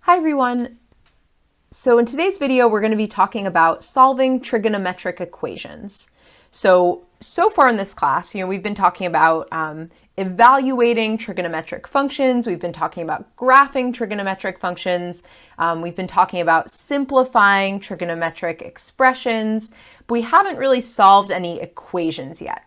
Hi everyone. So in today's video, we're going to be talking about solving trigonometric equations. So far in this class, we've been talking about evaluating trigonometric functions. We've been talking about graphing trigonometric functions. We've been talking about simplifying trigonometric expressions, but we haven't really solved any equations yet.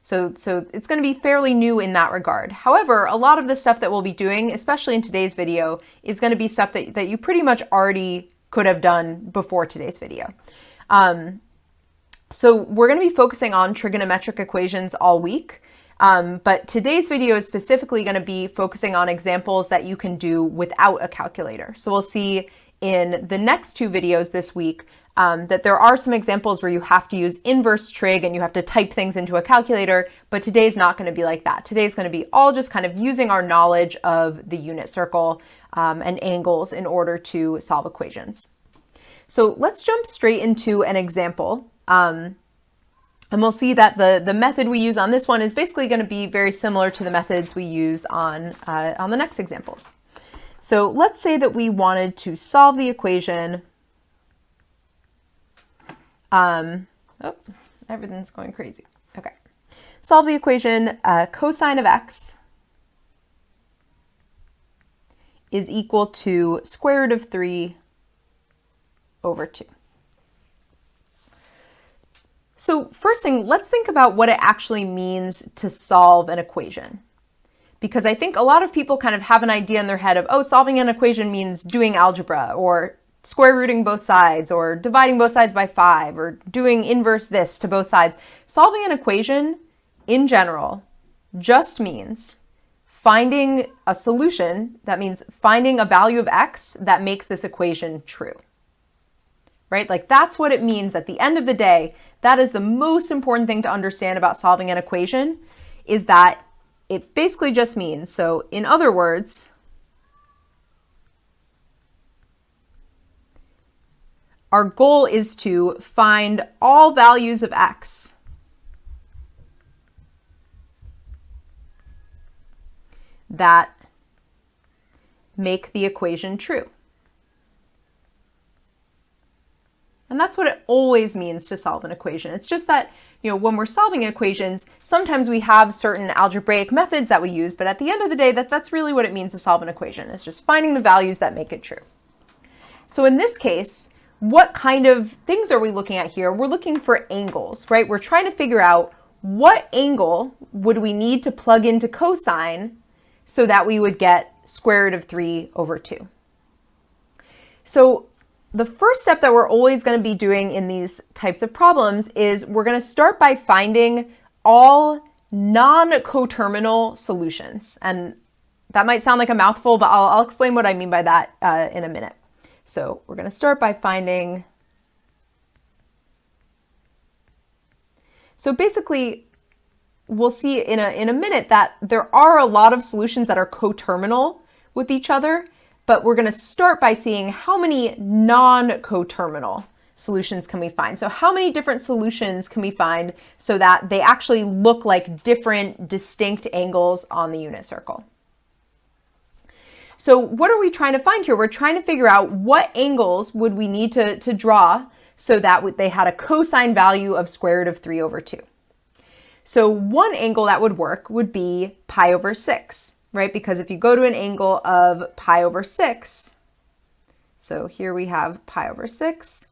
So it's going to be fairly new in that regard. However, a lot of the stuff that we'll be doing, especially in today's video, is going to be stuff that you pretty much already could have done before today's video. So we're going to be focusing on trigonometric equations all week, but today's video is specifically going to be focusing on examples that you can do without a calculator. So we'll see in the next two videos this week that there are some examples where you have to use inverse trig and you have to type things into a calculator, but today's not going to be like that. Today's going to be all just kind of using our knowledge of the unit circle and angles in order to solve equations. So let's jump straight into an example. And we'll see that the method we use on this one is basically going to be very similar to the methods we use on the next examples. So let's say that we wanted to solve the equation. Everything's going crazy. Okay. Solve the equation cosine of x is equal to square root of 3 over 2. So first thing, let's think about what it actually means to solve an equation. Because I think a lot of people kind of have an idea in their head of, oh, solving an equation means doing algebra, or square rooting both sides, or dividing both sides by 5, or doing inverse this to both sides. Solving an equation in general just means finding a solution. That means finding a value of x that makes this equation true. Right? Like that's what it means at the end of the day. That is the most important thing to understand about solving an equation, is that it basically just means, so in other words, our goal is to find all values of x that make the equation true. And that's what it always means to solve an equation. It's just that, when we're solving equations, sometimes we have certain algebraic methods that we use, but at the end of the day, that's really what it means to solve an equation. It's just finding the values that make it true. So in this case, what kind of things are we looking at here? We're looking for angles, right? We're trying to figure out what angle would we need to plug into cosine so that we would get square root of 3 over 2. So the first step that we're always going to be doing in these types of problems is we're going to start by finding all non-coterminal solutions. And that might sound like a mouthful, but I'll explain what I mean by that in a minute. So we're going to start by finding. So basically, we'll see in a minute that there are a lot of solutions that are coterminal with each other, but we're going to start by seeing how many non-coterminal solutions can we find. So how many different solutions can we find so that they actually look like different distinct angles on the unit circle. So what are we trying to find here? We're trying to figure out what angles would we need to draw so that they had a cosine value of square root of 3 over 2. So one angle that would work would be pi over 6. Right? Because if you go to an angle of pi over 6, so here we have pi over 6,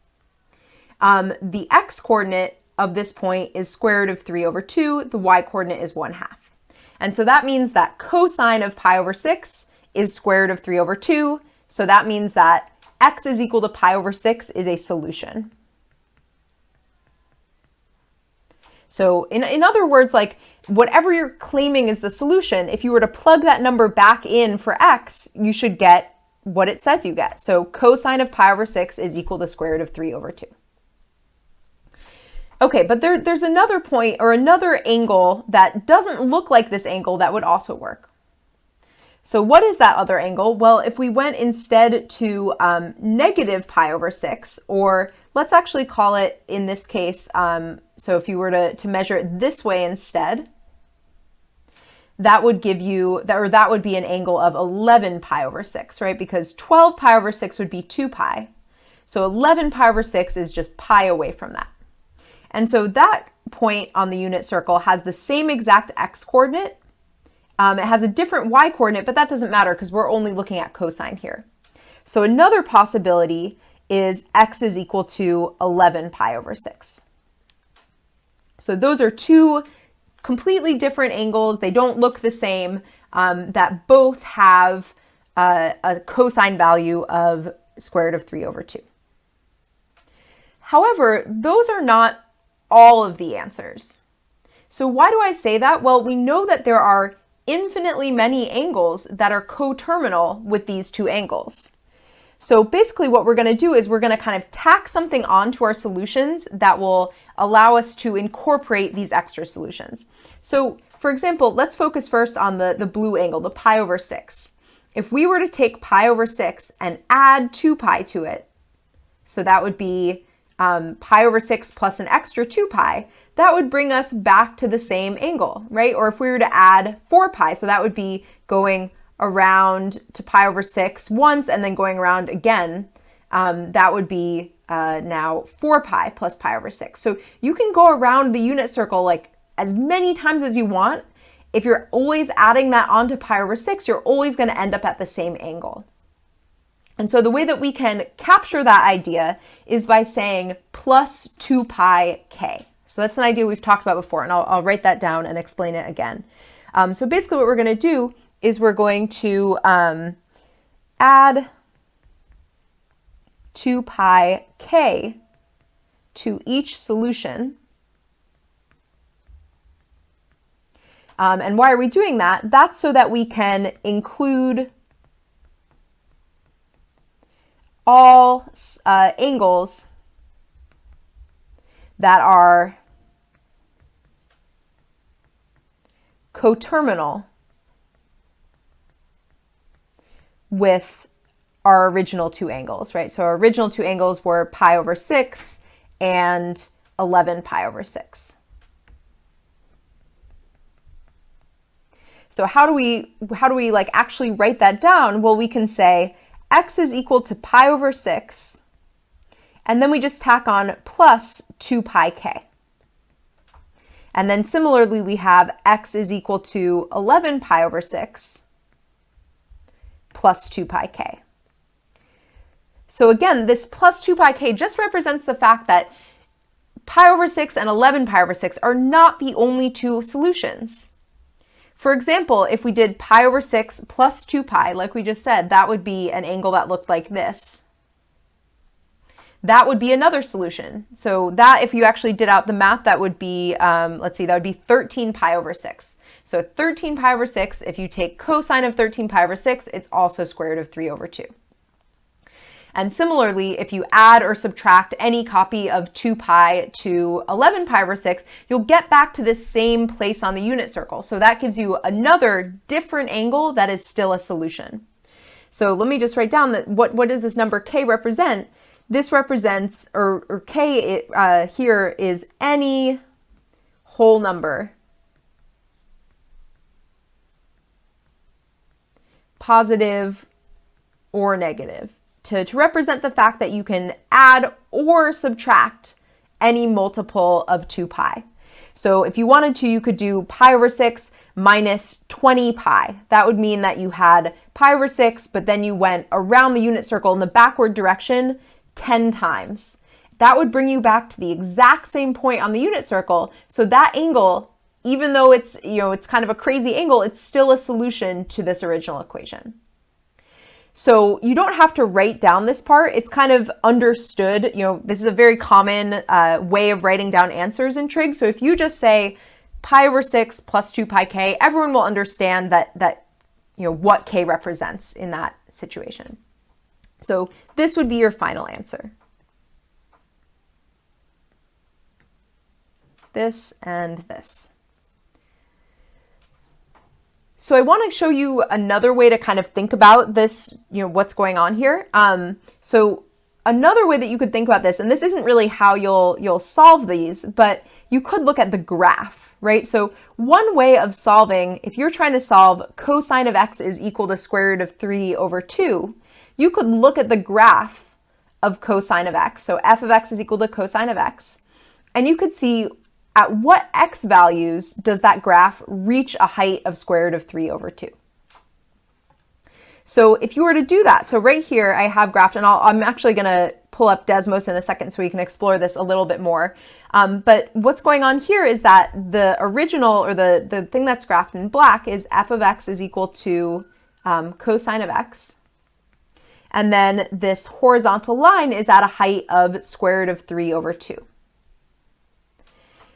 the x coordinate of this point is square root of 3 over 2, the y coordinate is 1/2. And so that means that cosine of pi over 6 is square root of 3 over 2, so that means that x is equal to pi over 6 is a solution. So in other words, like, whatever you're claiming is the solution, if you were to plug that number back in for x, you should get what it says you get. So cosine of pi over 6 is equal to square root of 3 over 2. Okay, but there's another point or another angle that doesn't look like this angle that would also work. So what is that other angle? Well, if we went instead to negative pi over 6, or let's actually call it in this case, so if you were to measure it this way instead, that would give you, or that would be an angle of 11 pi over 6, right? Because 12 pi over 6 would be 2 pi. So 11 pi over 6 is just pi away from that. And so that point on the unit circle has the same exact x coordinate. It has a different y coordinate, but that doesn't matter because we're only looking at cosine here. So another possibility is x is equal to 11 pi over 6. So those are two completely different angles. They don't look the same, that both have a cosine value of square root of 3 over 2. However, those are not all of the answers. So why do I say that? Well, we know that there are infinitely many angles that are coterminal with these two angles. So basically what we're going to do is we're going to kind of tack something onto our solutions that will allow us to incorporate these extra solutions. So for example, let's focus first on the blue angle, the pi over 6. If we were to take pi over 6 and add 2 pi to it, so that would be pi over 6 plus an extra 2 pi, that would bring us back to the same angle, right? Or if we were to add 4 pi, so that would be going around to pi over 6 once and then going around again, that would be now 4 pi plus pi over 6. So you can go around the unit circle like as many times as you want. If you're always adding that onto pi over 6, you're always going to end up at the same angle. And so the way that we can capture that idea is by saying plus 2 pi k. So that's an idea we've talked about before, and I'll write that down and explain it again. So basically what we're going to do is we're going to add 2 pi k to each solution. And why are we doing that? That's so that we can include all angles that are coterminal with our original two angles, right? So our original two angles were pi over 6 and 11 pi over 6. So how do we like actually write that down? Well, we can say x is equal to pi over 6, and then we just tack on plus 2 pi k. And then similarly, we have x is equal to 11 pi over 6 plus 2 pi k. So again, this plus 2 pi k just represents the fact that pi over 6 and 11 pi over 6 are not the only two solutions. For example, if we did pi over 6 plus 2 pi, like we just said, that would be an angle that looked like this. That would be another solution. So that, if you actually did out the math, that would be, let's see, that would be 13 pi over 6. So 13 pi over 6, if you take cosine of 13 pi over 6, it's also square root of 3 over 2. And similarly, if you add or subtract any copy of 2 pi to 11 pi over 6, you'll get back to this same place on the unit circle. So that gives you another different angle that is still a solution. So let me just write down that what does this number k represent? This represents, or k here is any whole number, positive or negative, to represent the fact that you can add or subtract any multiple of 2 pi. So if you wanted to, you could do pi over 6 minus 20 pi. That would mean that you had pi over 6, but then you went around the unit circle in the backward direction 10 times. That would bring you back to the exact same point on the unit circle. So that angle, even though it's, it's kind of a crazy angle, it's still a solution to this original equation. So you don't have to write down this part. It's kind of understood. This is a very common way of writing down answers in trig. So if you just say pi over 6 plus 2 pi k, everyone will understand that what k represents in that situation. So this would be your final answer. This and this. So I want to show you another way to kind of think about this, what's going on here. So another way that you could think about this, and this isn't really how you'll solve these, but you could look at the graph, right? So one way of solving, if you're trying to solve cosine of x is equal to square root of 3 over 2, you could look at the graph of cosine of x. So f of x is equal to cosine of x. And you could see at what x values does that graph reach a height of square root of 3 over 2. So if you were to do that, so right here I have graphed, and I'm actually going to pull up Desmos in a second so we can explore this a little bit more. But what's going on here is that the original, or the thing that's graphed in black, is f of x is equal to cosine of x. And then this horizontal line is at a height of square root of 3 over 2.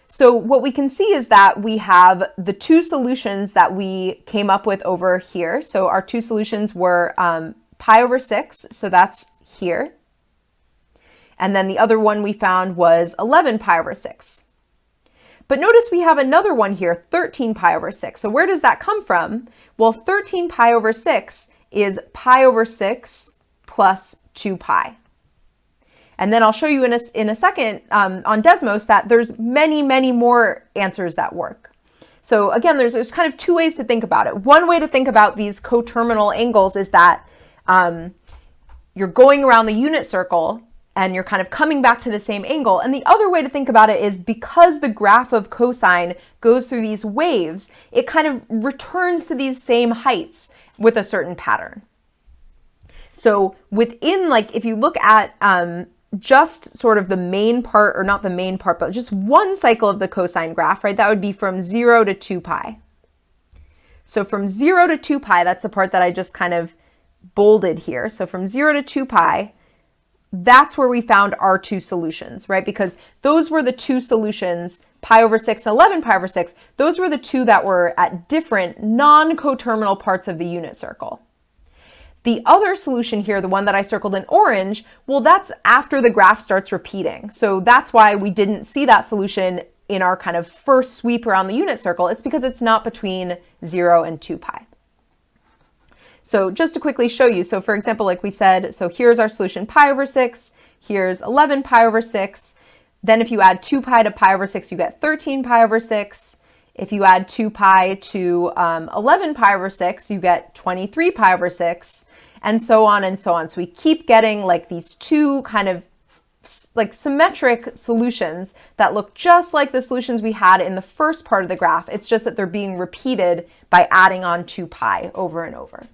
So what we can see is that we have the two solutions that we came up with over here. So our two solutions were pi over 6, so that's here. And then the other one we found was 11 pi over 6. But notice we have another one here, 13 pi over 6. So where does that come from? Well, 13 pi over 6 is pi over 6 plus 2 pi. And then I'll show you in a second on Desmos that there's many, many more answers that work. So again, there's kind of two ways to think about it. One way to think about these coterminal angles is that you're going around the unit circle and you're kind of coming back to the same angle. And the other way to think about it is because the graph of cosine goes through these waves, it kind of returns to these same heights with a certain pattern. So within, like, if you look at just sort of the main part, or not the main part, but just one cycle of the cosine graph, right? That would be from 0 to 2 pi. So from 0 to 2 pi, that's the part that I just kind of bolded here. So from 0 to 2 pi, that's where we found our two solutions, right? Because those were the two solutions, pi over 6, 11 pi over 6, those were the two that were at different non-coterminal parts of the unit circle. The other solution here, the one that I circled in orange, well, that's after the graph starts repeating. So that's why we didn't see that solution in our kind of first sweep around the unit circle. It's because it's not between 0 and 2 pi. So just to quickly show you, so for example, like we said, so here's our solution pi over 6, here's 11 pi over 6. Then if you add 2 pi to pi over 6, you get 13 pi over 6. If you add 2 pi to 11 pi over 6, you get 23 pi over 6. And so on and so on. So we keep getting like these two kind of like symmetric solutions that look just like the solutions we had in the first part of the graph. It's just that they're being repeated by adding on 2 pi over and over.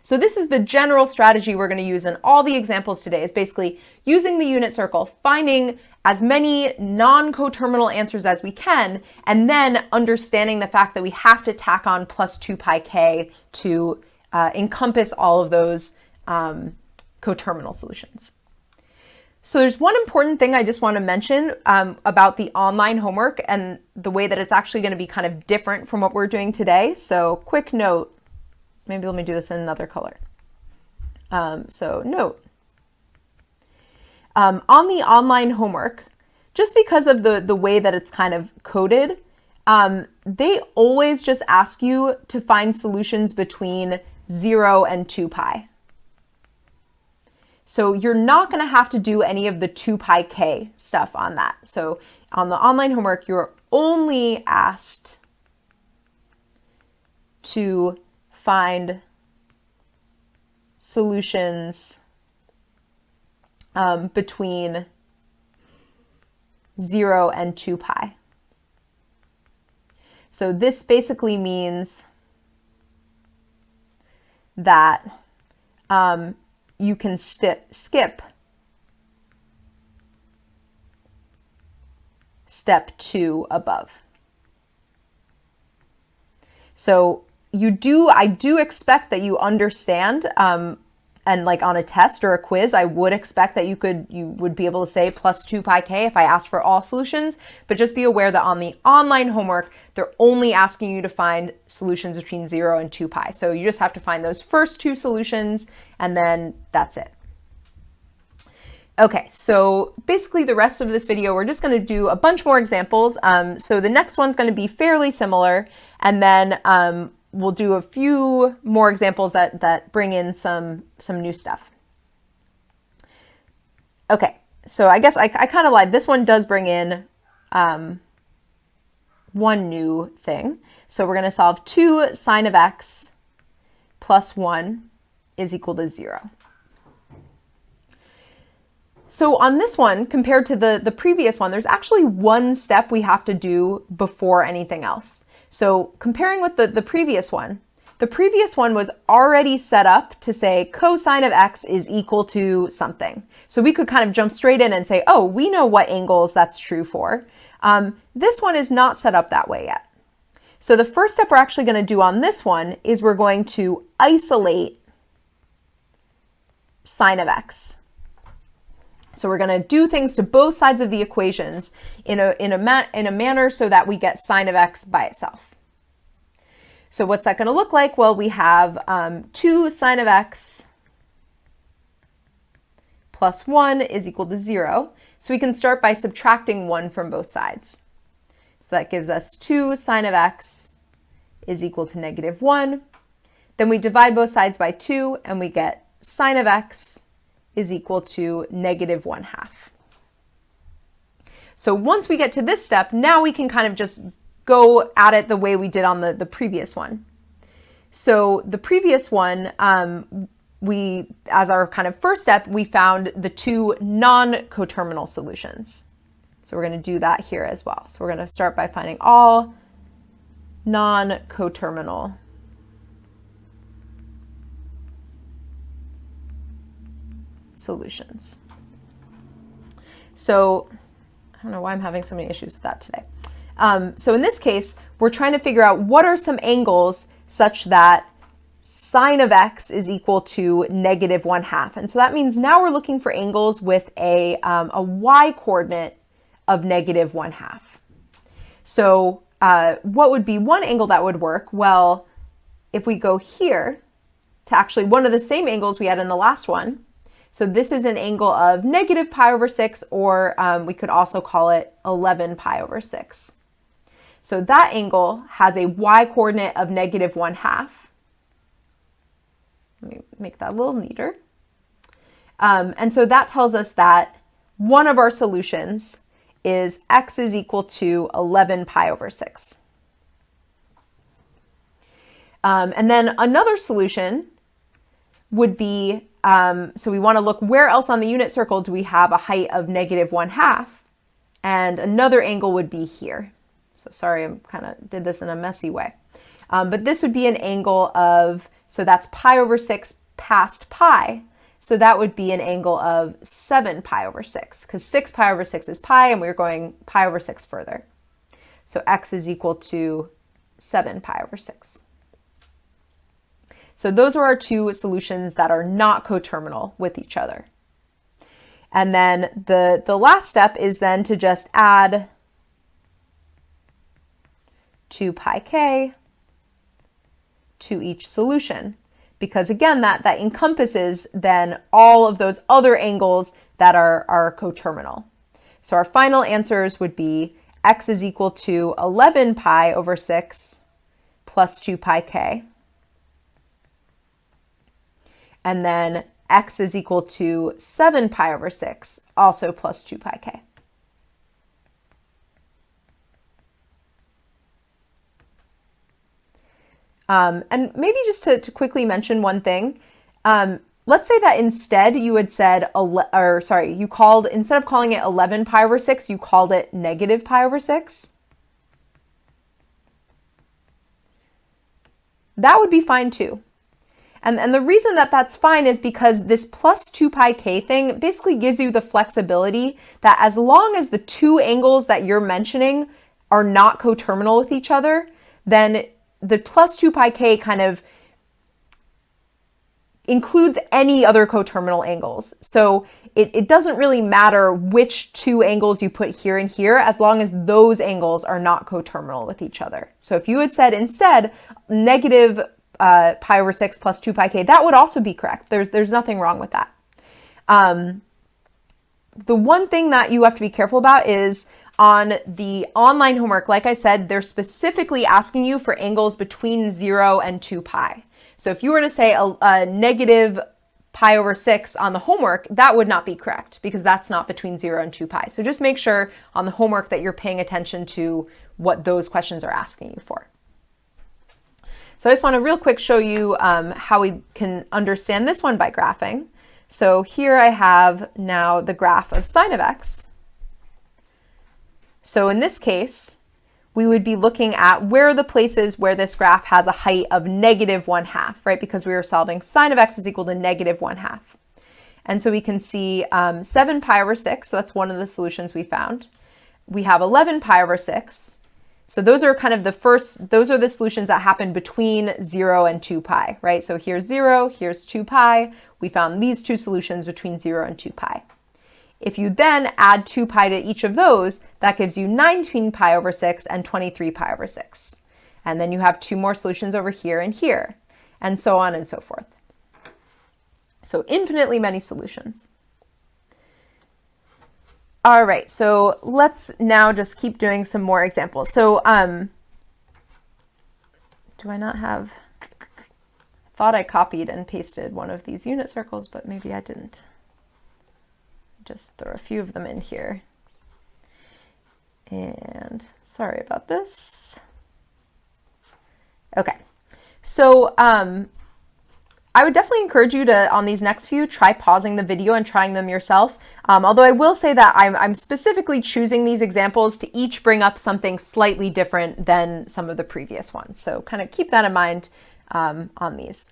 So this is the general strategy we're going to use in all the examples today, is basically using the unit circle, finding as many non-coterminal answers as we can, and then understanding the fact that we have to tack on plus 2 pi k to encompass all of those coterminal solutions. So there's one important thing I just want to mention about the online homework and the way that it's actually going to be kind of different from what we're doing today. So quick note, maybe let me do this in another color. So note, on the online homework, just because of the way that it's kind of coded, they always just ask you to find solutions between 0 and 2 pi. So you're not going to have to do any of the 2 pi k stuff on that. So on the online homework, you're only asked to find solutions between 0 and 2 pi. So this basically means that you can skip step 2 above. So I do expect that you understand, and like on a test or a quiz, I would expect that you would be able to say plus 2 pi k if I asked for all solutions, but just be aware that on the online homework, they're only asking you to find solutions between 0 and 2 pi. So you just have to find those first two solutions, and then that's it. Okay, so basically the rest of this video, we're just going to do a bunch more examples. So the next one's going to be fairly similar, and then we'll do a few more examples that bring in some new stuff. Okay, so I guess I kind of lied. This one does bring in one new thing. So we're going to solve 2 sine of x plus 1 is equal to 0. So on this one, compared to the previous one, there's actually one step we have to do before anything else. So comparing with the previous one was already set up to say cosine of x is equal to something. So we could kind of jump straight in and say, oh, we know what angles that's true for. This one is not set up that way yet. So the first step we're actually going to do on this one is we're going to isolate sine of x. So we're going to do things to both sides of the equations in a manner so that we get sine of x by itself. So what's that going to look like? Well, we have 2 sine of x plus 1 is equal to 0. So we can start by subtracting 1 from both sides. So that gives us 2 sine of x is equal to negative 1. Then we divide both sides by 2 and we get sine of x is equal to negative 1/2. So once we get to this step, now we can kind of just go at it the way we did on the previous one. So the previous one, as our kind of first step, we found the 2 non-coterminal solutions. So we're going to do that here as well. So we're going to start by finding all non-coterminal solutions. So I don't know why I'm having so many issues with that today. So in this case, we're trying to figure out what are some angles such that sine of x is equal to negative 1/2. And so that means now we're looking for angles with a y coordinate of negative 1/2. So what would be one angle that would work? Well, if we go here to actually one of the same angles we had in the last one, so this is an angle of negative pi over 6, or we could also call it 11 pi over 6. So that angle has a y coordinate of negative 1/2. Let me make that a little neater. And so that tells us that one of our solutions is x is equal to 11 pi over 6. And then another solution would be, so we want to look where else on the unit circle do we have a height of negative 1/2, and another angle would be here. So sorry, I kind of did this in a messy way. But this would be an angle of, so that's pi over 6 past pi. So that would be an angle of 7 pi over 6, because 6 pi over 6 is pi, and we're going pi over 6 further. So x is equal to 7 pi over 6. So those are our 2 solutions that are not coterminal with each other. And then the last step is then to just add 2 pi k to each solution, because again, that encompasses then all of those other angles that are coterminal. So our final answers would be x is equal to 11 pi over 6 plus 2 pi k. And then x is equal to 7 pi over 6, also plus 2 pi k. And maybe just to quickly mention one thing, let's say that instead you had said, you called, instead of calling it 11 pi over 6, you called it negative pi over 6. That would be fine too. And the reason that that's fine is because this plus 2 pi k thing basically gives you the flexibility that as long as the 2 angles that you're mentioning are not coterminal with each other, then the plus 2 pi k kind of includes any other coterminal angles. So it doesn't really matter which 2 angles you put here and here, as long as those angles are not coterminal with each other. So if you had said instead negative pi over 6 plus 2 pi k, that would also be correct. There's nothing wrong with that. The one thing that you have to be careful about is on the online homework, like I said, they're specifically asking you for angles between 0 and 2 pi. So if you were to say a negative pi over 6 on the homework, that would not be correct because that's not between 0 and 2 pi. So just make sure on the homework that you're paying attention to what those questions are asking you for. So I just want to real quick show you how we can understand this one by graphing. So here I have now the graph of sine of x. So in this case, we would be looking at where are the places where this graph has a height of -1/2, right? Because we were solving sine of x is equal to -1/2. And so we can see 7 pi over 6, so that's one of the solutions we found. We have 11 pi over 6. So those are kind of those are the solutions that happen between 0 and 2 pi, right? So here's 0, here's 2 pi. We found these two solutions between 0 and 2 pi. If you then add 2 pi to each of those, that gives you 19 pi over 6 and 23 pi over 6. And then you have two more solutions over here and here, and so on and so forth. So infinitely many solutions. All right, so let's now just keep doing some more examples. So do I not have, I thought I copied and pasted one of these unit circles, but maybe I didn't. Just throw a few of them in here. And sorry about this. Okay, so I would definitely encourage you to, on these next few, try pausing the video and trying them yourself. Although I will say that I'm specifically choosing these examples to each bring up something slightly different than some of the previous ones. So kind of keep that in mind on these.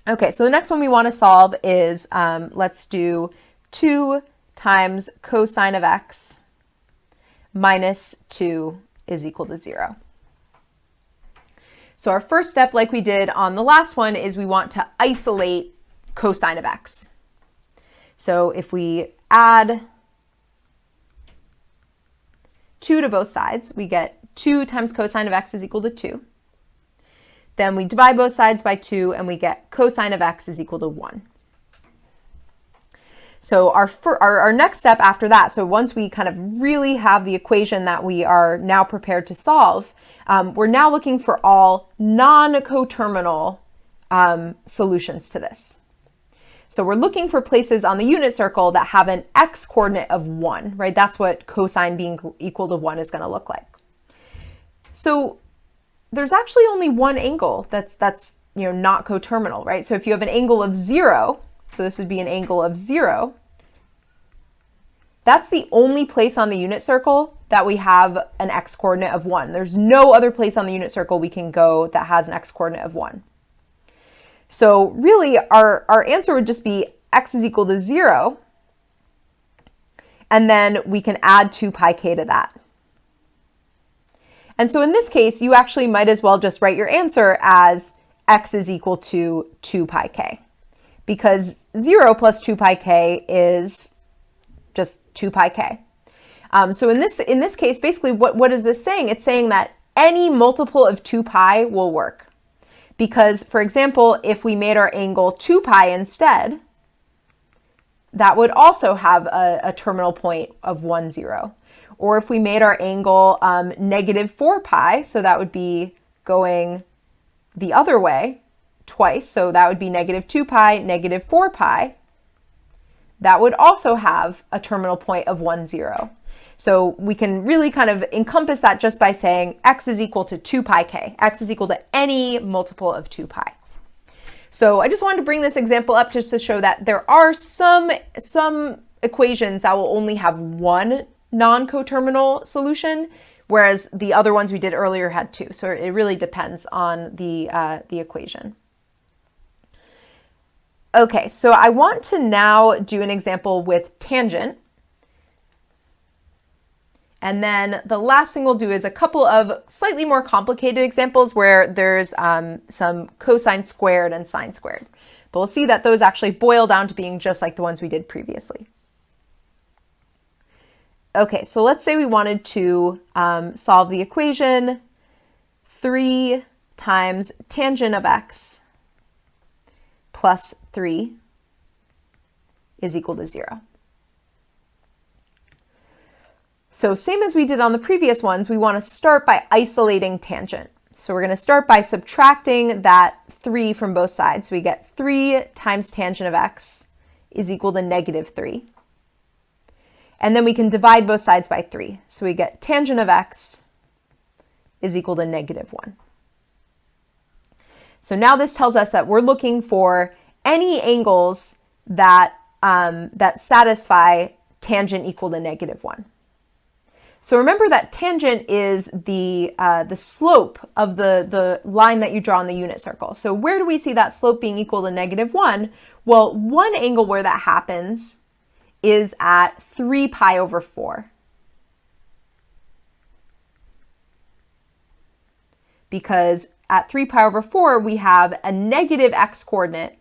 Okay, so the next one we want to solve is, let's do 2 times cosine of x minus 2 is equal to 0. So our first step, like we did on the last one, is we want to isolate cosine of x. So if we add 2 to both sides, we get 2 times cosine of x is equal to 2. Then we divide both sides by 2 and we get cosine of x is equal to 1. So our next step after that, so once we kind of really have the equation that we are now prepared to solve, we're now looking for all non-coterminal solutions to this. So we're looking for places on the unit circle that have an x coordinate of 1, right? That's what cosine being equal to 1 is going to look like. So there's actually only one angle that's not coterminal, right? So if you have an angle of 0, so this would be an angle of 0. That's the only place on the unit circle that we have an x coordinate of 1. There's no other place on the unit circle we can go that has an x coordinate of 1. So really our answer would just be x is equal to 0, and then we can add 2 pi k to that. And so in this case, you actually might as well just write your answer as x is equal to 2 pi k. Because 0 plus 2 pi k is just 2 pi k. So in this case, basically, what is this saying? It's saying that any multiple of 2 pi will work. Because, for example, if we made our angle 2 pi instead, that would also have a terminal point of 1, 0. Or if we made our angle -4 pi, so that would be going the other way, twice, so that would be -2 pi, -4 pi. That would also have a terminal point of 1, 0. So we can really kind of encompass that just by saying x is equal to 2 pi k. X is equal to any multiple of 2 pi. So I just wanted to bring this example up just to show that there are some equations that will only have one non-coterminal solution, whereas the other ones we did earlier had 2. So it really depends on the equation. Okay, so I want to now do an example with tangent. And then the last thing we'll do is a couple of slightly more complicated examples where there's some cosine squared and sine squared. But we'll see that those actually boil down to being just like the ones we did previously. Okay, so let's say we wanted to solve the equation 3 times tangent of x plus 3 is equal to 0. So same as we did on the previous ones, we want to start by isolating tangent. So we're going to start by subtracting that 3 from both sides. So we get 3 times tangent of x is equal to negative 3. And then we can divide both sides by 3. So we get tangent of x is equal to negative 1. So now this tells us that we're looking for any angles that, that satisfy tangent equal to negative 1. So remember that tangent is the slope of the line that you draw in the unit circle. So where do we see that slope being equal to negative 1? Well, one angle where that happens is at 3 pi over 4. Because at 3 pi over 4, we have a negative x coordinate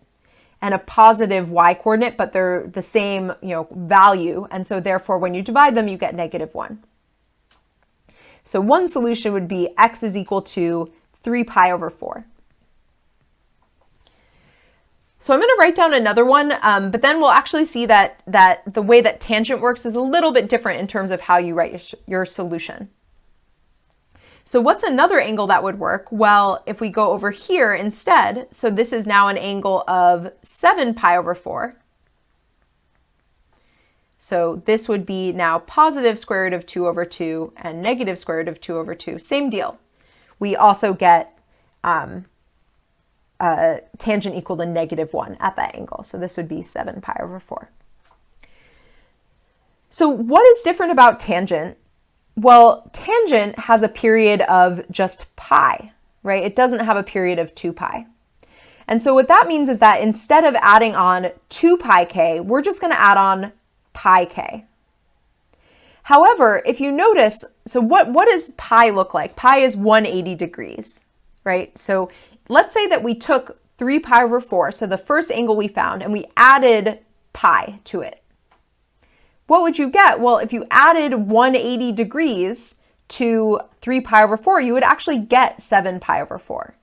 and a positive y coordinate, but they're the same, value. And so therefore, when you divide them, you get negative 1. So one solution would be x is equal to 3 pi over 4. So I'm going to write down another one, but then we'll actually see that the way that tangent works is a little bit different in terms of how you write your solution. So what's another angle that would work? Well, if we go over here instead, so this is now an angle of 7 pi over 4. So this would be now positive square root of 2 over 2 and negative square root of 2 over 2. Same deal. We also get tangent equal to negative 1 at that angle. So this would be 7 pi over 4. So what is different about tangent? Well, tangent has a period of just pi, right? It doesn't have a period of 2 pi. And so what that means is that instead of adding on 2 pi k, we're just going to add on pi k. However, if you notice, so what does pi look like? Pi is 180 degrees, right? So let's say that we took 3 pi over 4, so the first angle we found, and we added pi to it. What would you get? Well, if you added 180 degrees to 3 pi over 4, you would actually get 7 pi over 4.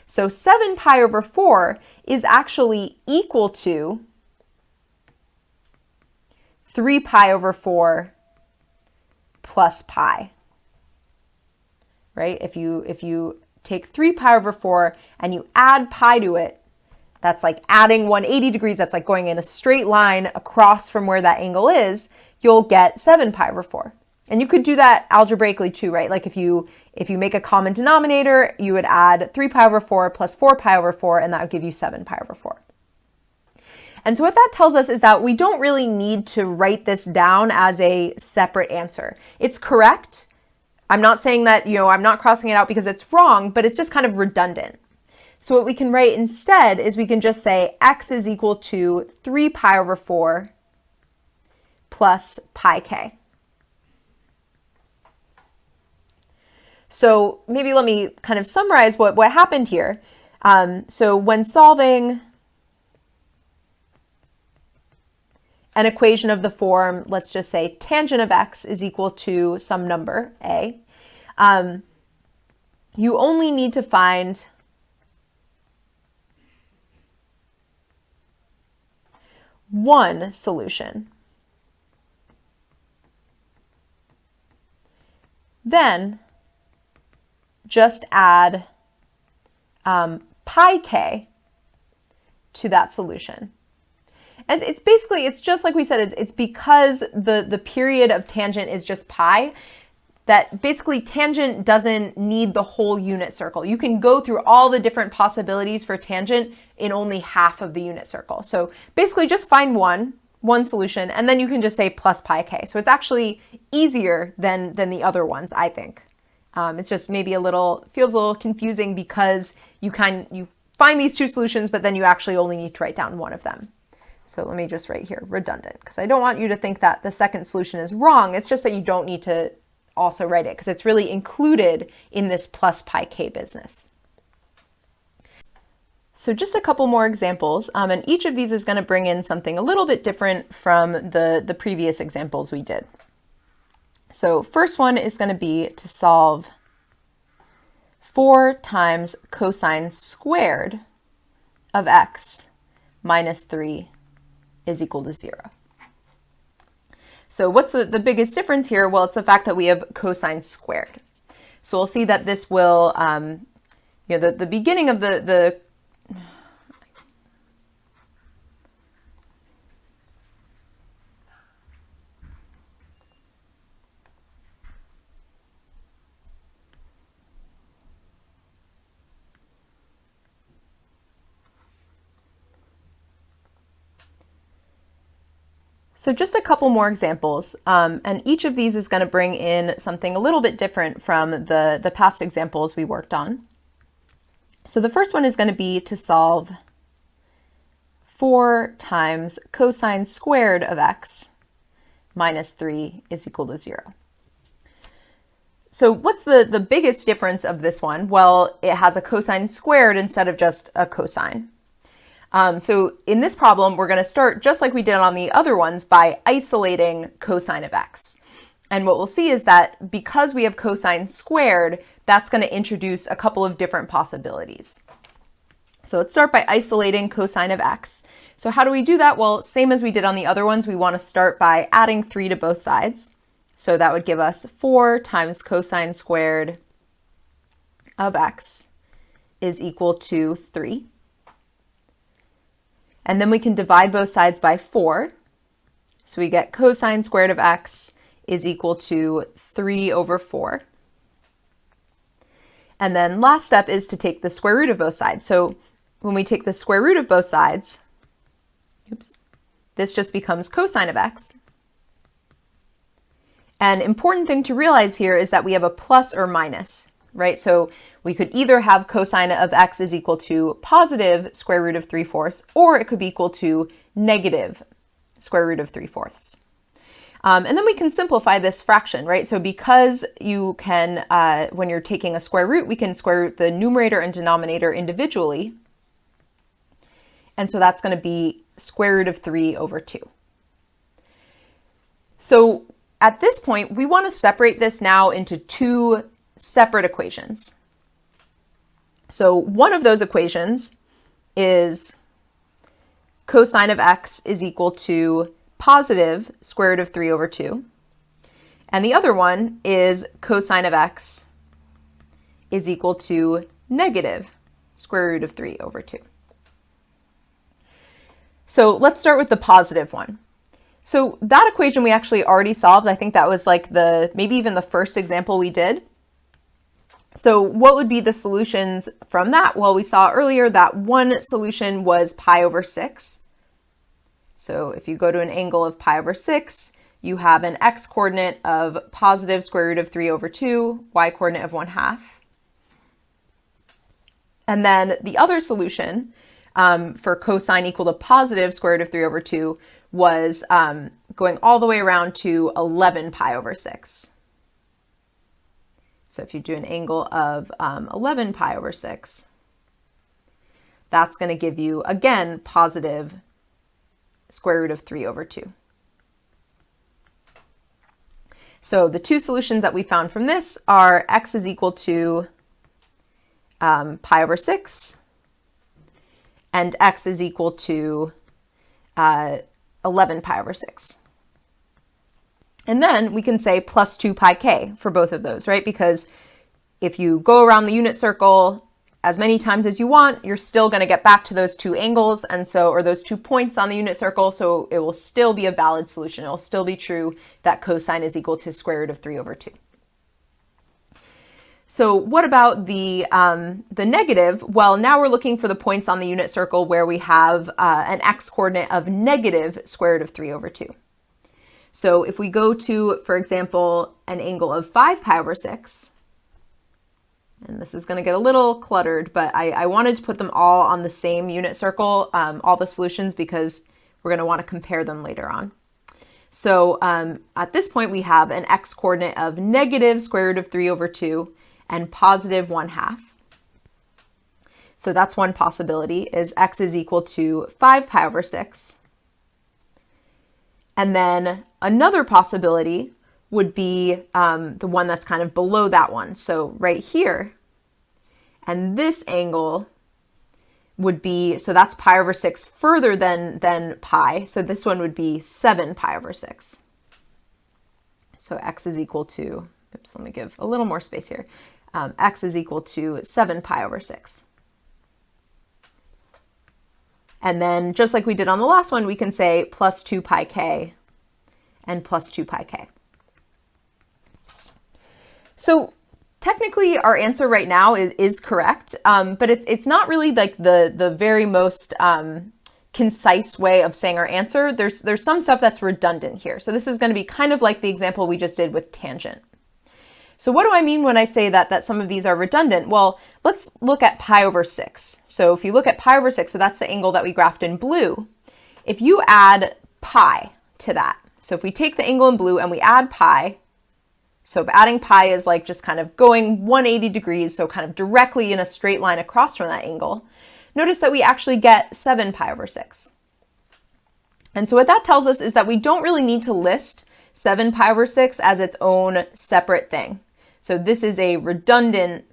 So 7 pi over 4 is actually equal to 3 pi over 4 plus pi, right? If you take 3 pi over 4 and you add pi to it, that's like adding 180 degrees. That's like going in a straight line across from where that angle is. You'll get 7 pi over 4. And you could do that algebraically too, right? Like if you make a common denominator, you would add 3 pi over 4 plus 4 pi over 4, and that would give you 7 pi over 4. And so what that tells us is that we don't really need to write this down as a separate answer. It's correct. I'm not saying that, I'm not crossing it out because it's wrong, but it's just kind of redundant. So what we can write instead is we can just say x is equal to 3 pi over 4 plus pi k. So maybe let me kind of summarize what happened here. So when solving an equation of the form, let's just say tangent of x is equal to some number, a, you only need to find one solution. Then just add pi k to that solution. And it's just like we said, it's because the period of tangent is just pi, that basically tangent doesn't need the whole unit circle. You can go through all the different possibilities for tangent in only half of the unit circle. So basically just find one solution, and then you can just say plus pi k. So it's actually easier than the other ones, I think. It's just maybe feels a little confusing because you find these two solutions, but then you actually only need to write down one of them. So let me just write here, redundant, because I don't want you to think that the second solution is wrong. It's just that you don't need to also write it because it's really included in this plus pi k business. So just a couple more examples, and each of these is going to bring in something a little bit different from the previous examples we did. So first one is going to be to solve 4 times cosine squared of x minus 3 is equal to 0. So what's the biggest difference here? Well, it's the fact that we have cosine squared. So we'll see that this will the beginning of the So just a couple more examples, and each of these is going to bring in something a little bit different from the past examples we worked on. So the first one is going to be to solve 4 times cosine squared of x minus 3 is equal to 0. So what's the biggest difference of this one? Well, it has a cosine squared instead of just a cosine. So in this problem, we're going to start just like we did on the other ones by isolating cosine of x. And what we'll see is that because we have cosine squared, that's going to introduce a couple of different possibilities. So let's start by isolating cosine of x. So how do we do that? Well, same as we did on the other ones, we want to start by adding 3 to both sides. So that would give us 4 times cosine squared of x is equal to 3. And then we can divide both sides by 4. So we get cosine squared of x is equal to 3 over 4. And then last step is to take the square root of both sides. So when we take the square root of both sides, this just becomes cosine of x. An important thing to realize here is that we have a plus or minus, right? So we could either have cosine of x is equal to positive square root of 3/4, or it could be equal to negative square root of 3/4. And then we can simplify this fraction, right? So because you can, when you're taking a square root, we can square root the numerator and denominator individually. And so that's going to be square root of 3 over 2. So at this point, we want to separate this now into 2 separate equations. So one of those equations is cosine of x is equal to positive square root of 3 over 2. And the other one is cosine of x is equal to negative square root of 3 over 2. So let's start with the positive one. So that equation we actually already solved. I think that was like maybe even the first example we did. So what would be the solutions from that? Well, we saw earlier that one solution was pi over 6. So if you go to an angle of pi over 6, you have an x coordinate of positive square root of 3 over 2, y coordinate of 1/2. And then the other solution for cosine equal to positive square root of 3 over 2 was going all the way around to 11 pi over 6. So if you do an angle of 11 pi over 6, that's going to give you, again, positive square root of 3 over 2. So the 2 solutions that we found from this are x is equal to pi over 6, and x is equal to 11 pi over 6. And then we can say plus 2 pi k for both of those, right? Because if you go around the unit circle as many times as you want, you're still going to get back to those 2 angles, and so, or those 2 points on the unit circle, so it will still be a valid solution. It will still be true that cosine is equal to square root of 3 over 2. So what about the negative? Well, now we're looking for the points on the unit circle where we have an x coordinate of negative square root of 3 over 2. So if we go to, for example, an angle of 5 pi over 6, and this is going to get a little cluttered, but I wanted to put them all on the same unit circle, all the solutions, because we're going to want to compare them later on. So at this point, we have an x coordinate of negative square root of 3 over 2 and positive 1/2. So that's one possibility, is x is equal to 5 pi over 6. And then another possibility would be the one that's kind of below that one. So right here, and this angle would be, so that's pi over 6 further than pi. So this one would be 7 pi over 6. So x is equal to, oops, let me give a little more space here. x is equal to 7 pi over 6. And then just like we did on the last one, we can say plus 2 pi k and plus 2 pi k. So technically our answer right now is correct, but it's not really like the very most concise way of saying our answer. There's some stuff that's redundant here. So this is going to be kind of like the example we just did with tangent. So what do I mean when I say that some of these are redundant? Well, let's look at pi over 6. So if you look at pi over 6, so that's the angle that we graphed in blue. If you add pi to that, so if we take the angle in blue and we add pi, so adding pi is like just kind of going 180 degrees, so kind of directly in a straight line across from that angle, notice that we actually get 7 pi over 6. And so what that tells us is that we don't really need to list 7 pi over 6 as its own separate thing. So this is a redundant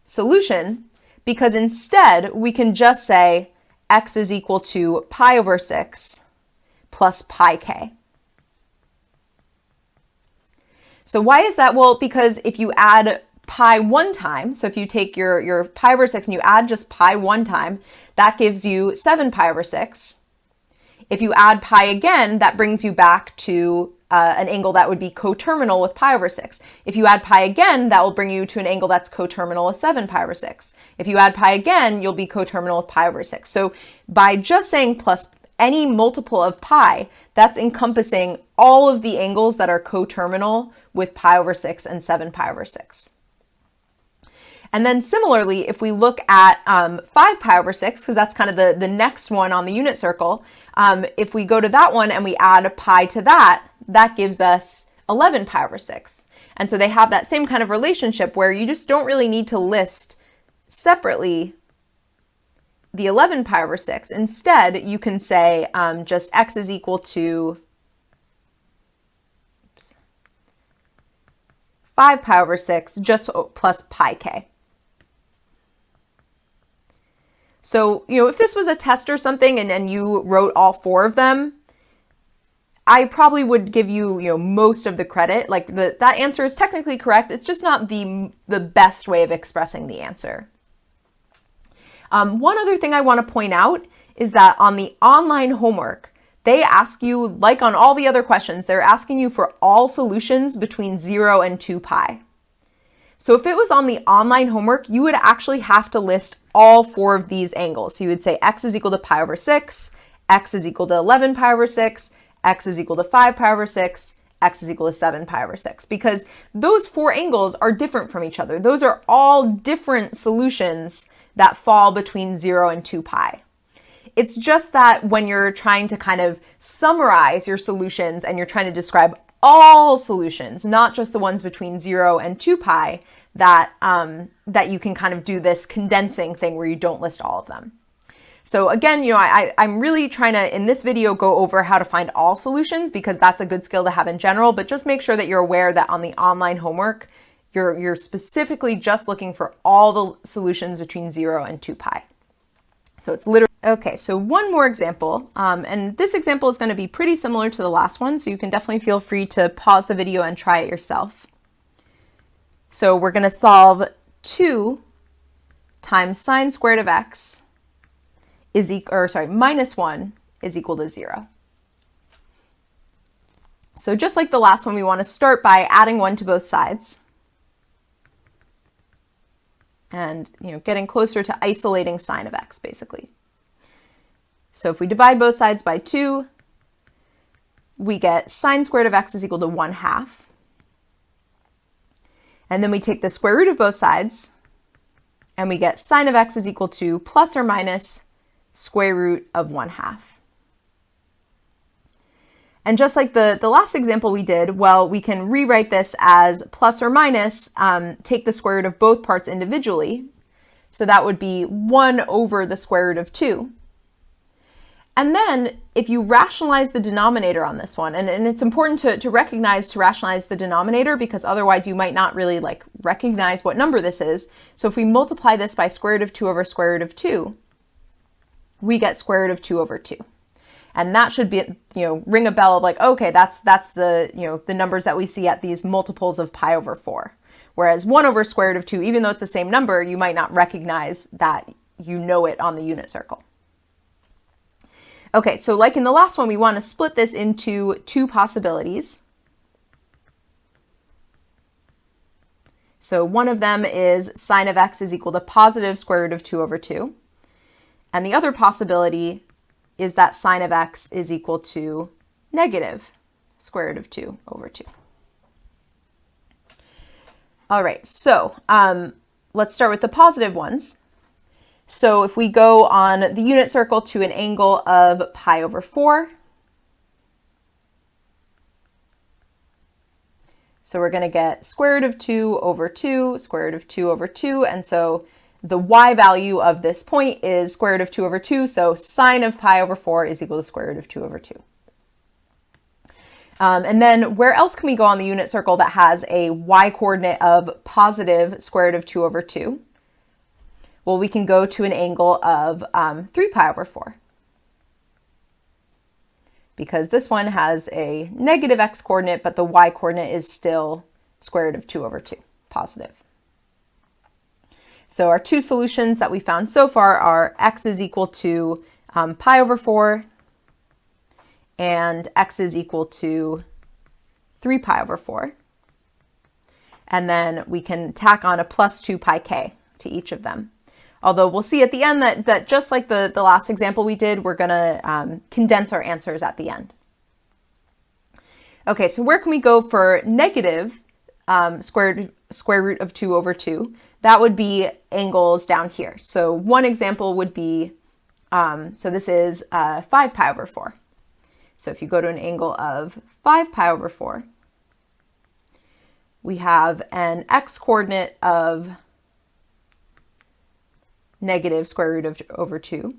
solution because instead we can just say x is equal to pi over 6 plus pi k. So why is that? Well, because if you add pi one time, so if you take your pi over 6 and you add just pi one time, that gives you 7 pi over 6. If you add pi again, that brings you back to an angle that would be coterminal with pi over 6. If you add pi again, that will bring you to an angle that's coterminal with 7 pi over 6. If you add pi again, you'll be coterminal with pi over 6. So by just saying plus any multiple of pi, that's encompassing all of the angles that are coterminal with pi over 6 and 7 pi over 6. And then similarly, if we look at 5 pi over 6, because that's kind of the next one on the unit circle, if we go to that one and we add pi to that, that gives us 11 pi over 6. And so they have that same kind of relationship where you just don't really need to list separately the 11 pi over 6. Instead, you can say just x is equal to 5 pi over 6 just plus pi k. So, if this was a test or something and you wrote all 4 of them, I probably would give you, most of the credit. Like that answer is technically correct. It's just not the best way of expressing the answer. One other thing I want to point out is that on the online homework, they ask you, like on all the other questions, they're asking you for all solutions between 0 and 2 pi. So if it was on the online homework, you would actually have to list all 4 of these angles. So you would say x is equal to pi over 6, x is equal to 11 pi over 6, x is equal to 5 pi over 6, x is equal to 7 pi over 6, because those 4 angles are different from each other. Those are all different solutions that fall between 0 and 2 pi. It's just that when you're trying to kind of summarize your solutions and you're trying to describe all solutions, not just the ones between 0 and 2 pi, that you can kind of do this condensing thing where you don't list all of them. So again, I'm really trying to, in this video, go over how to find all solutions because that's a good skill to have in general, but just make sure that you're aware that on the online homework, you're specifically just looking for all the solutions between 0 and 2 pi. So it's literally, okay, so one more example, and this example is going to be pretty similar to the last one, so you can definitely feel free to pause the video and try it yourself. So we're going to solve 2 times sine squared of x is minus 1 is equal to 0. So just like the last one, we want to start by adding 1 to both sides. And getting closer to isolating sine of x, basically. So if we divide both sides by 2, we get sine squared of x is equal to 1/2. And then we take the square root of both sides, and we get sine of x is equal to plus or minus square root of 1/2. And just like the last example we did, well, we can rewrite this as plus or minus, take the square root of both parts individually. So that would be 1 over the square root of 2. And then if you rationalize the denominator on this one, and it's important to rationalize the denominator because otherwise you might not really recognize what number this is. So if we multiply this by square root of 2 over square root of 2, we get square root of 2 over 2. And that should be, ring a bell of okay, that's the, the numbers that we see at these multiples of pi over 4. Whereas 1 over square root of 2, even though it's the same number, you might not recognize that you know it on the unit circle. Okay, so like in the last one, we want to split this into two possibilities. So one of them is sine of x is equal to positive square root of 2 over 2. And the other possibility is that sine of x is equal to negative square root of 2 over 2. All right, so let's start with the positive ones. So if we go on the unit circle to an angle of pi over 4, so we're going to get square root of 2 over 2, square root of 2 over 2, and so the y value of this point is square root of 2 over 2, so sine of pi over 4 is equal to square root of 2 over 2. And then where else can we go on the unit circle that has a y-coordinate of positive square root of 2 over 2? Well, we can go to an angle of 3 pi over 4. Because this one has a negative x-coordinate, but the y-coordinate is still square root of 2 over 2, positive. So our two solutions that we found so far are x is equal to pi over 4 and x is equal to 3 pi over 4. And then we can tack on a plus 2 pi k to each of them. Although we'll see at the end that just like the last example we did, we're going to condense our answers at the end. Okay, so where can we go for negative square root of 2 over 2? That would be angles down here. So one example would be, so this is 5 pi over 4. So if you go to an angle of 5 pi over 4, we have an x-coordinate of negative square root of over 2.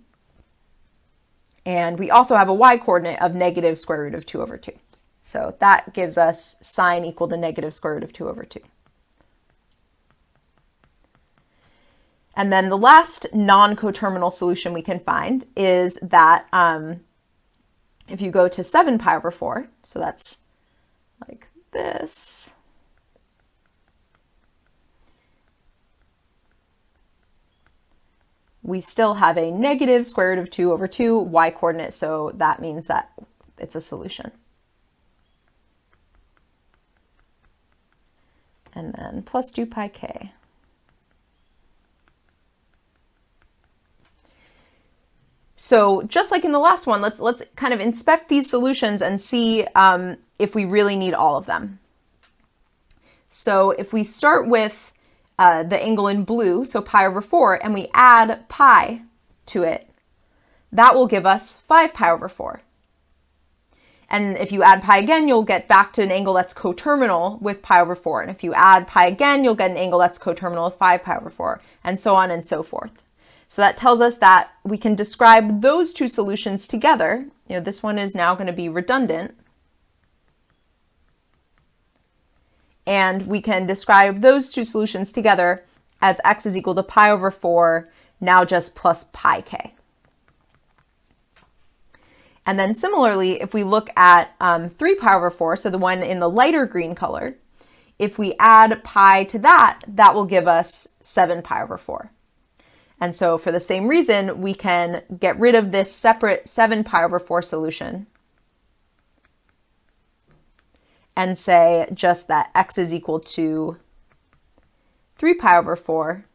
And we also have a y-coordinate of negative square root of 2 over 2. So that gives us sine equal to negative square root of 2 over 2. And then the last non-coterminal solution we can find is that if you go to 7 pi over 4, so that's like this, we still have a negative square root of 2 over 2 y-coordinate, so that means that it's a solution. And then plus 2 pi k. So just like in the last one, let's kind of inspect these solutions and see if we really need all of them. So if we start with the angle in blue, so pi over 4, and we add pi to it, that will give us 5 pi over 4. And if you add pi again, you'll get back to an angle that's coterminal with pi over 4. And if you add pi again, you'll get an angle that's coterminal with 5 pi over 4, and so on and so forth. So that tells us that we can describe those two solutions together. You know, this one is now going to be redundant. And we can describe those two solutions together as x is equal to pi over 4, now just plus pi k. And then similarly, if we look at 3 pi over 4, so the one in the lighter green color, if we add pi to that, that will give us 7 pi over 4. And so for the same reason, we can get rid of this separate 7 pi over 4 solution and say just that x is equal to 3 pi over 4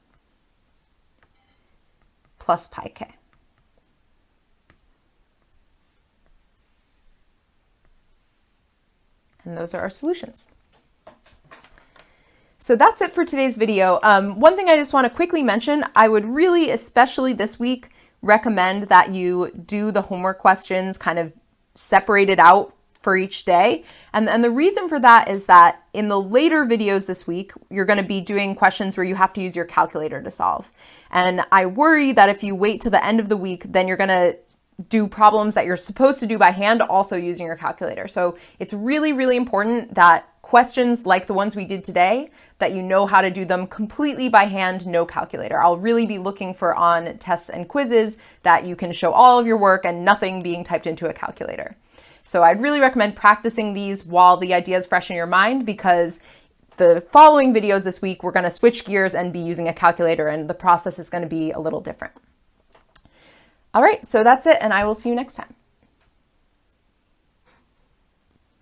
plus pi k. And those are our solutions. So that's it for today's video. One thing I just want to quickly mention, I would really, especially this week, recommend that you do the homework questions kind of separated out for each day. And the reason for that is that in the later videos this week, you're going to be doing questions where you have to use your calculator to solve. And I worry that if you wait to the end of the week, then you're going to do problems that you're supposed to do by hand also using your calculator. So it's really, really important that questions like the ones we did today, that you know how to do them completely by hand, no calculator. I'll really be looking for on tests and quizzes that you can show all of your work and nothing being typed into a calculator. So I'd really recommend practicing these while the idea is fresh in your mind, because the following videos this week, we're going to switch gears and be using a calculator, and the process is going to be a little different. All right, so that's it, and I will see you next time.